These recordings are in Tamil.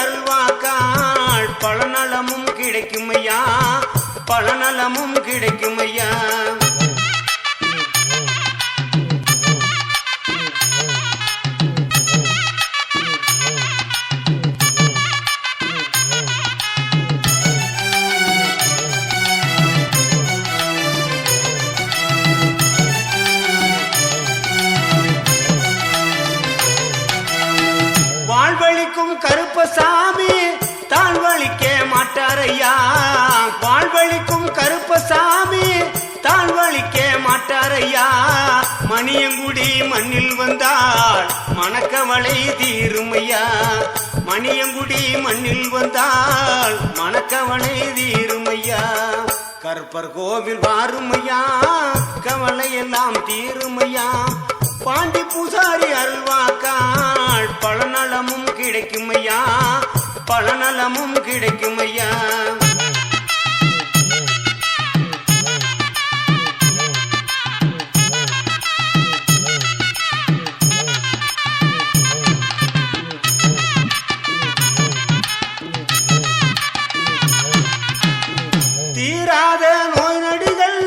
அருள்வாக்காள் பலநலமும் கிடைக்குமையா, பலநலமும் கிடைக்குமையா. வாழ்வழிக்கும் கருப்பசாமி தாழ்வழிக்க மாட்டாரையா, வாழ்வழிக்கும் கருப்பசாமி தாழ்வழிக்க மாட்டாரையா. மணியங்குடி மண்ணில் வந்தால் மணக்கவளை தீருமையா, மணியங்குடி மண்ணில் வந்தால் மணக்கவளை தீருமையா. கருப்பர் கோவில் வாருமையா, கவலை எல்லாம் தீருமையா. பாண்டி பூசாரி அருள்வாக்காள் பலநலமும் கிடைக்குமையா, பலநலமும் கிடைக்குமையா. தீராத நோய் நொடிகள்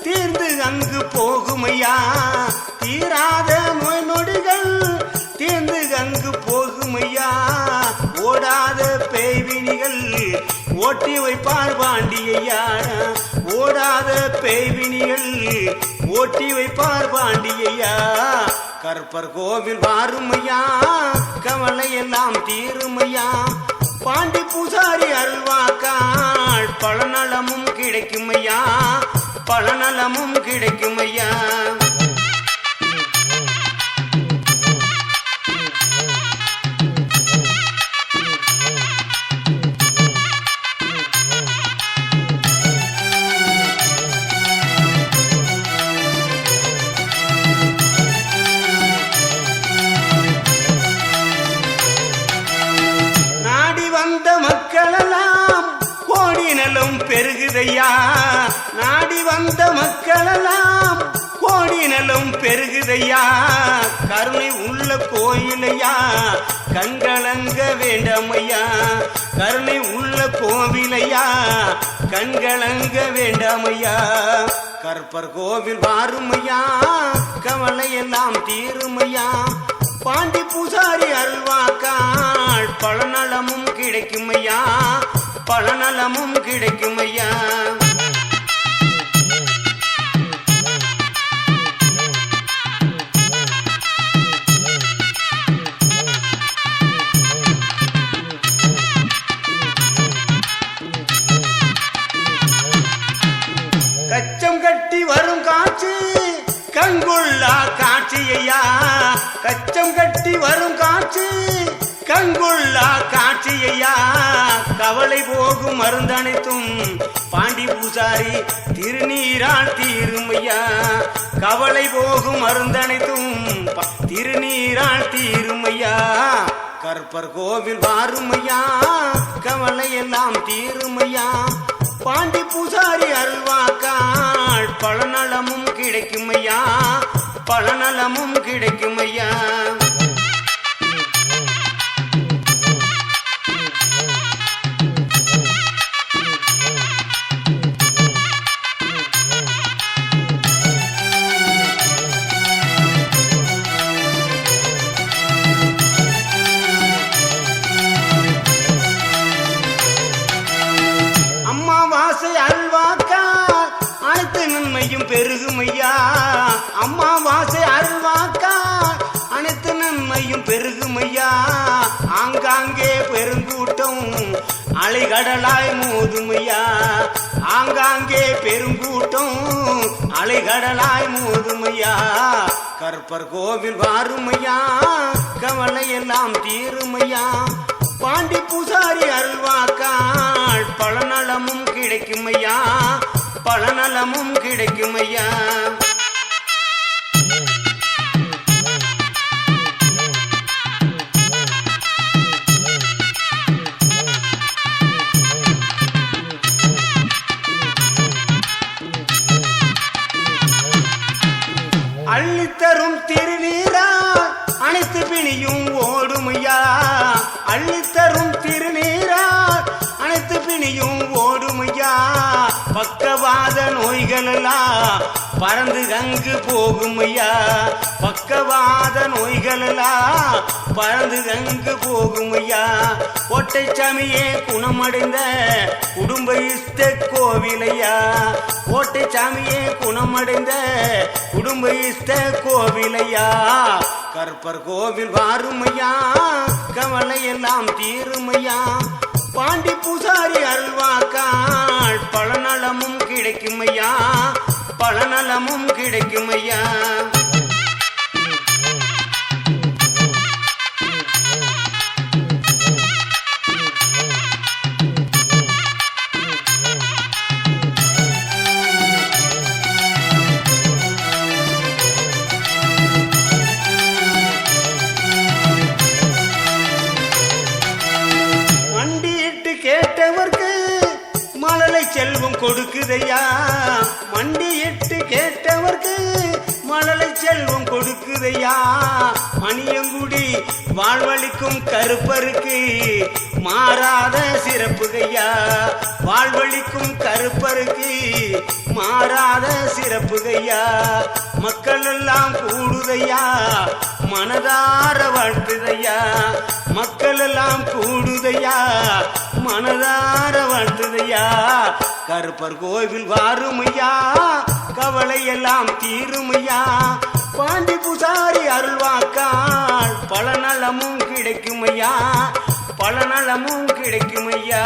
தீர்ந்து அங்கு போகுமையா, தீராத நோய் நொடிகள் தீர்ந்து அங்கு போகுமையா. ஓடாத பேய்வினிகள் ஓட்டி வைப்பார் பாண்டியையா, ஓடாத பேய்வினிகள் ஓட்டி வைப்பார் பாண்டியையா. கருப்பர் கோவில் வாருமையா, கவலை எல்லாம் தீருமையா. பாண்டி பூசாரி அருள்வாக்காள் பலநலமும் கிடைக்குமையா, பலநலமும் கிடைக்குமையா. மக்களெல்லாம் கோடி நலம் பெருகுதையா, நாடி வந்த மக்களெல்லாம் கோடி நலம் பெருகுதையா. கருணை உள்ள கோயிலையா கண்களங்க வேண்டாமையா, கருணை உள்ள கோவிலையா கண்களங்க வேண்டாமையா. கருப்பர் கோவில் வாருமையா, கவலை எல்லாம் தீருமையா. பாண்டி பூசாரி அருள்வாக்காள் பலநலமும் கிடைக்குமையா, பலநலமும் கிடைக்குமையா. கச்சம் கட்டி வரும் காட்சி கண்கொள்ளா காட்சியையா, கச்சம் கட்டி வரும் காட்சி கண்கொள்ளா காட்சியையா. கவலை போகும் மருந்தனைத்தும் பாண்டி பூசாரி திருநீரால் தீருமையா, கவலை போகும் மருந்தனைத்தும் திருநீரால் தீருமையா. கருப்பர் கோவில் வாருமையா, கவலை எல்லாம் தீருமையா. பாண்டி பூசாரி அருள்வாக்காள் பலநலமும் கிடைக்குமையா, பலநலமும் கிடைக்குமையா. அம்மாவாசை அருள்வாக்காள் அனைத்து நன்மையும் பெருகுமையா, அம்மாவாசை அருள்வாக்காள் அனைத்து நன்மையும் பெருகுமையா. ஆங்காங்கே பெருங்கூட்டம் அலைகடலாய் மோதுமையா, ஆங்காங்கே பெருங்கூட்டம் அலைகடலாய் மோதுமையா. கருப்பர் கோவில் வாருமையா, கவலை எல்லாம் தீருமையா. பாண்டி பூசாரி அருள்வாக்காள் பலநலமும் கிடைக்குமையா, பலநலமும் கிடைக்குமையா. அள்ளித்தரும் திருநீரா அனைத்து பிணியும் ஓடுமையா, அள்ளித்தரும் எல்லாம் பறந்து அங்கு போகும் ஐயா. பக்கவாத நோய்கள் எல்லாம் பறந்து அங்கு போகும் ஐயா. கோட்டைச்சாமியே குணமடைந்த குடும்ப இஷ்ட கோவிலையா. கோட்டைச்சாமியே குணமடைந்த குடும்ப இஷ்ட கோவிலையா. கருப்பர் கோவில் வாருமையா, கவலை எல்லாம் தீருமையா. பாண்டி பூசாரி அருள்வாக்காள் பலநலமும் கிடைக்குமையா, பலநலமும் கிடைக்குமையா. கேட்டவர்க்கு மழலை செல்வம் கொடுக்குதையா. மண்டியிட்டு கேட்டவர்க்கு மழலை செல்வம் கொடுக்குதையா. மணியங்குடி வாழ்வழிக்கும் கருப்பருக்கு மாறாத சிறப்புகையா. வாழ்வழிக்கும் கருப்பருக்கு மாறாத சிறப்புகையா. மக்கள் எல்லாம் கூடுதையா, மனதார வாழ்த்துதையா. மக்கள் எல்லாம் கூடுதையா, மனதார வாழ்த்துதையா. கருப்பர் கோவில் வாருமையா, கவலை எல்லாம் தீருமையா. பாண்டி பூசாரி அருள்வாக்காள் பலநலமும் கிடைக்குமையா, பலநலமும் கிடைக்குமையா.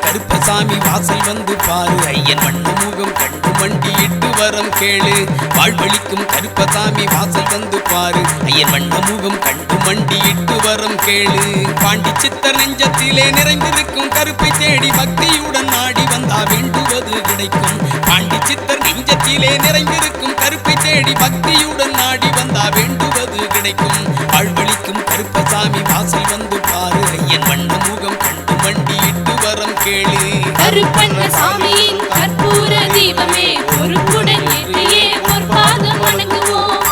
கருப்பசாமி வாசல் வந்து பாரு, ஐயன் வண்ண முகம் கண்டு மண்டியிட்டு வரம் கேளு. வாழ்வழிக்கும் கருப்பசாமி வாசல் வந்து பாரு, ஐயன் வண்ண முகம் கண்டு மண்டியிட்டு வரம் கேளு. பாண்டி சித்தர் நெஞ்சத்திலே நிறைந்திருக்கும் கருப்பை தேடி பக்தியுடன் நாடி வந்தா வேண்டுவது கிடைக்கும். பாண்டி சித்தர் நெஞ்சத்திலே நிறைந்திருக்கும் கருப்பை தேடி பக்தியுடன் நாடி வந்தா வேண்டுவது கிடைக்கும். வாழ்வழிக்கும் கருப்பசாமி வாசல் வந்து பாரு, ஐயன் வண்ண முகம் கண்டு மண்டியிட்டு வரம் கேளு. கருப்பண்ணசாமியின் கற்பூர தீபமே பொறுப்புடன் ஏற்றியே பொற்பாதம் வணங்குவோம்.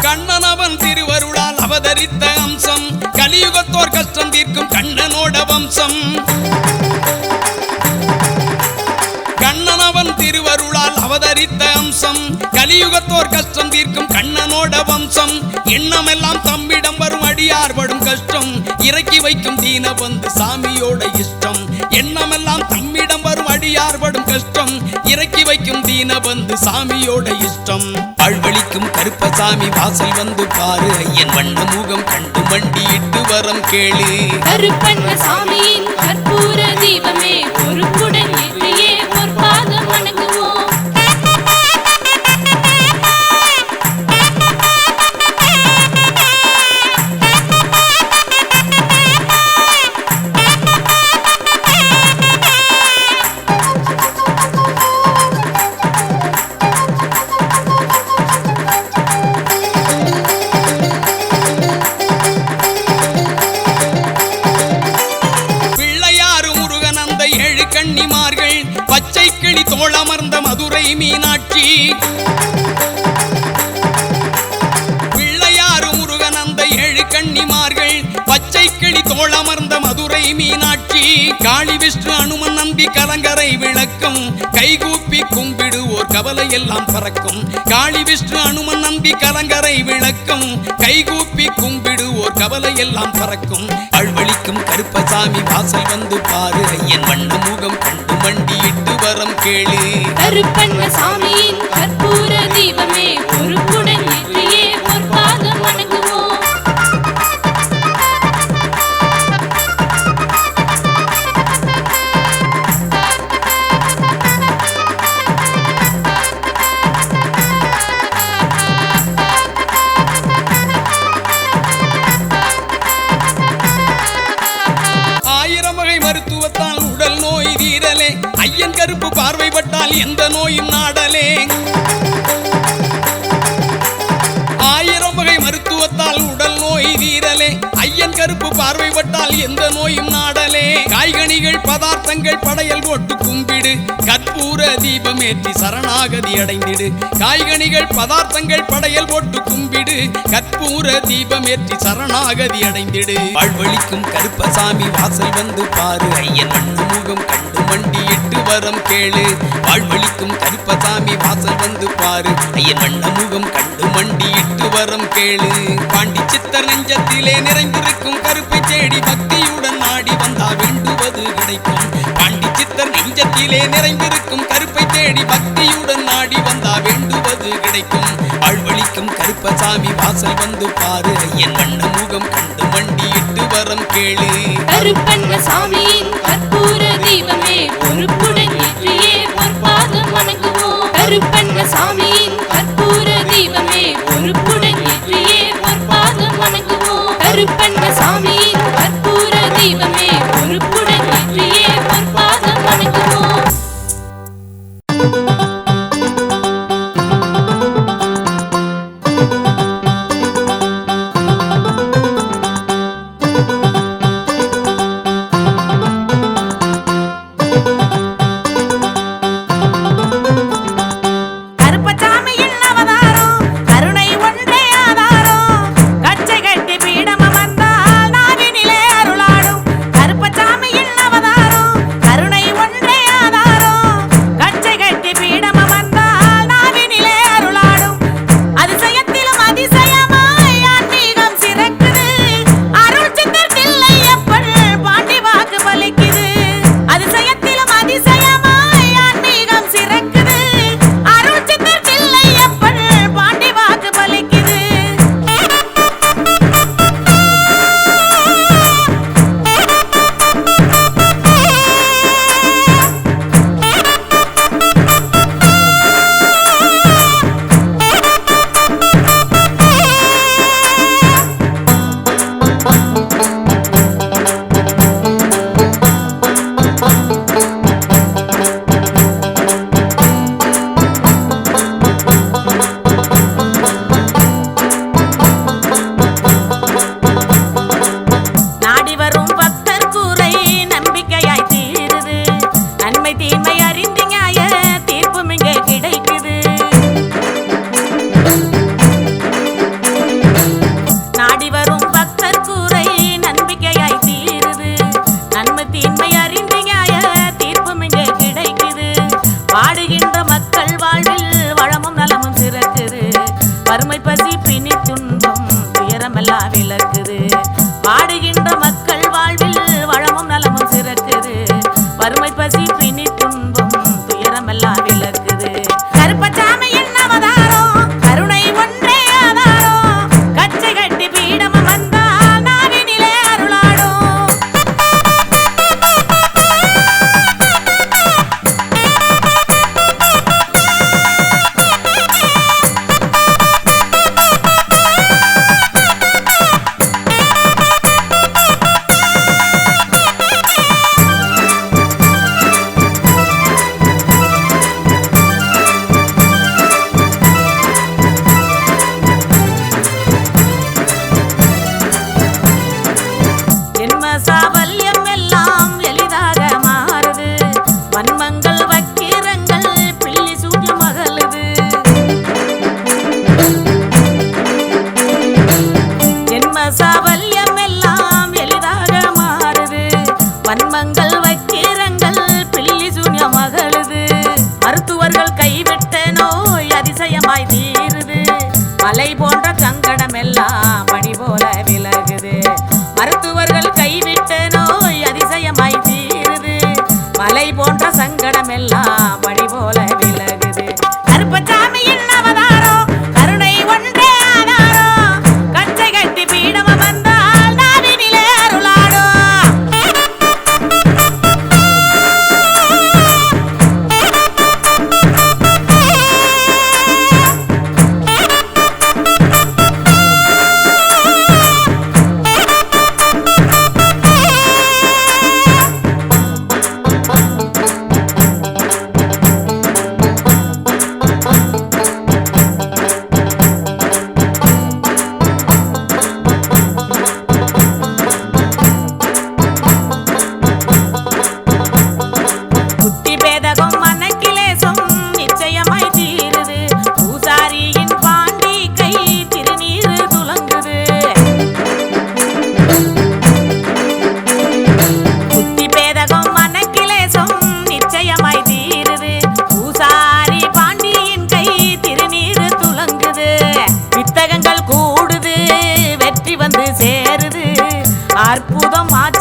கண்ணனவன் திருவருளால் அவதரித்த அம்சம், கலியுகத்தோர் கஷ்டம் தீர்க்கும் கண்ணனோட வம்சம். கண்ணனவன் திருவருளால் அவதரித்த அம்சம், கலியுகத்தோர் கஷ்டம் தீர்க்கும் கண்ணனோட வம்சம். எண்ணமெல்லாம் தம்மிடம் வரும் அடியார் படும் கஷ்டம், இறக்கி வைக்கும் தீனபந்து சாமியோட இஷ்டம். எண்ணமெல்லாம் தம்மிடம் வரும் அடியார் படும் கஷ்டம், இறக்கி வைக்கும் தீனபந்து சாமியோட இஷ்டம். வாழ்வழிக்கும் கருப்பசாமி வாசல் வந்து பாரு, ஐயன் வண்ண முகம் கண்டு மண்டியிட்டு வரம் கேளு. கருப்பண்ணசாமியின் கற்பூர தீபமே பொறுப்புடன் ஏற்றியே பொற்பாதம் வணங்குவோம். கன்னிமார்கள் பச்சை கிளி தோளமர்ந்த மதுரை மீனாட்சி. பிள்ளையாறு முருகன் அந்த 7 கன்னிமார்கள் பச்சை கிளி தோளமர்ந்த மதுரை மீனாட்சி. காளி விஷ்ணு அனுமன் நம்பி கலங்கரை விளக்கும், கைகூப்பி கும்பிடுவோர் கவலை எல்லாம் பறக்கும். காளி விஷ்ணு அனுமன் நம்பி கலங்கரை விளக்கும், கைகூப்பி கும்பிடுவோர் கவலை எல்லாம் பறக்கும். வாழ்வழிக்கும் கருப்பசாமி வாசல் வந்து பாரு, ஐயன் வண்ண முகம் கண்டு மண்டியிட்டு வரம் கேளு. கருப்பண்ணசாமியின் கற்பூர தீபமே பொறுப்புடன் ஏற்றியே பொற்பாதம் வணங்குவோம். மருத்துவத்தால் உடல் நோய் தீரலே, எந்த நோயும் நாடலே. 1000 வகை மருத்துவத்தால் உடல் நோய் தீரலே. ஐயன் கருப்பு பார்வைப்பட்டால் எந்த நோயும் நாடலே. காய்கனிகள் பதார்த்தங்கள் படையல் போட்டு கும்பிடு, கற்பூர தீபமேற்றி சரணாகதி அடைந்திடு. காய்கனிகள் பதார்த்தங்கள் படையல் போட்டு கும்பிடு, கற்பூர தீபமேற்றி சரணாகதி அடைந்திடு. வாழ்வழிக்கும் கருப்பசாமி வாசல் வந்து பாரு, ஐயன் மண்ணு முகம் கண்டு மண்டியிட்டு வரம் கேளு. வாழ்வழிக்கும் கருப்பசாமி வாசல் வந்து பாரு, ஐயன் மண்ண முகம் கண்டு மண்டியிட்டு வரம் கேளு. பாண்டி சித்தர் நெஞ்சத்திலே நிறைந்திருக்கும் கருப்பை தேடி பக்தியுடன் நாடி வந்தா வேண்டுவது கிடைக்கும். பாண்டி சித்தர் நெஞ்சத்திலே நிறைந்திருக்கும் கருப்பை தேடி பக்தியுடன் நாடி வந்தா வேண்டுவது கிடைக்கும். வாழ்வழிக்கும் கருப்பசாமி வாசல் வந்து பாரு, ஐயன் வண்ண முகம் கண்டு மண்டியிட்டு வரம் கேளு. கருப்பண்ண சாமியின் கற்பூர தீபமே பொறுப்புடன் ஏற்றியே பொற்பாதம் வணங்குவோம். கருப்பண்ண சாமியின் கற்பூர தீபமே பொறுப்புடன் ஏற்றியே பொற்பாதம் வணங்குவோம். கருப்பண்ண சாமியின் கற்பூர தீபமே பொறுப்புடன் ஏற்றியே பொற்பாதம் வணங்குவோம்.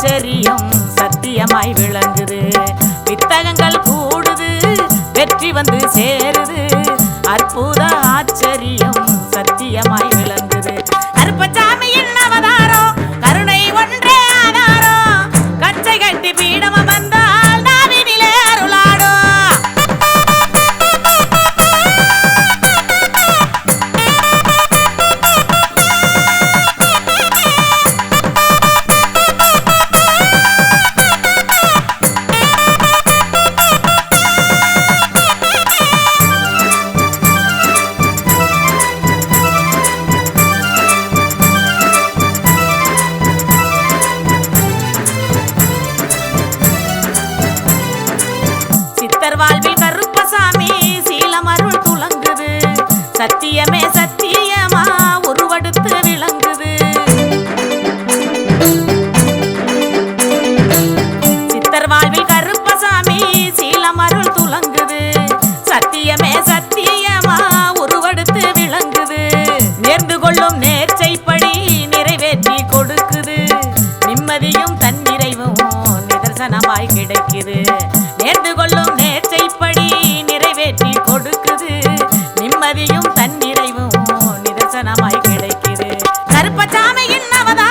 ஆச்சரியம் சத்தியமாய் விளங்குது. வித்தகங்கள் கூடுது, வெற்றி வந்து சேருது. அற்புத ஆச்சரியம் சத்தியமாய் விளங்குது. கருப்பசாமியின் அவதாரம் கருணை ஒன்றே ஆதாரம். கச்சை கட்டி பீடம் வந்தால் நாவினிலே அருளாடும். சித்தர் வாழ்வில் கருப்பசாமி சீலமருள் துலங்குது. சத்தியமே சத்தியமா உருவெடுத்து விளங்குது. சித்தர் வாழ்வில் கருப்பசாமி சீலமருள் துலங்குது. சத்தியமே சத்தியமா உருவெடுத்து விளங்குது. நேர்ந்து கொள்ளும் நேர்ச்சைப்படி நிறைவேற்றி கொடுக்குது. நிம்மதியும் தன்னிறைவும் நிதர்சனமாய் கிடைக்குது. நேர்ந்து கொள்ளும் நேர்ச்சைப்படி நிறைவேற்றி கொடுக்குது. நிம்மதியும் தன்னிறைவும் நிதர்சனமாய் கிடைக்குது. கருப்பசாமியின் அவதாரம்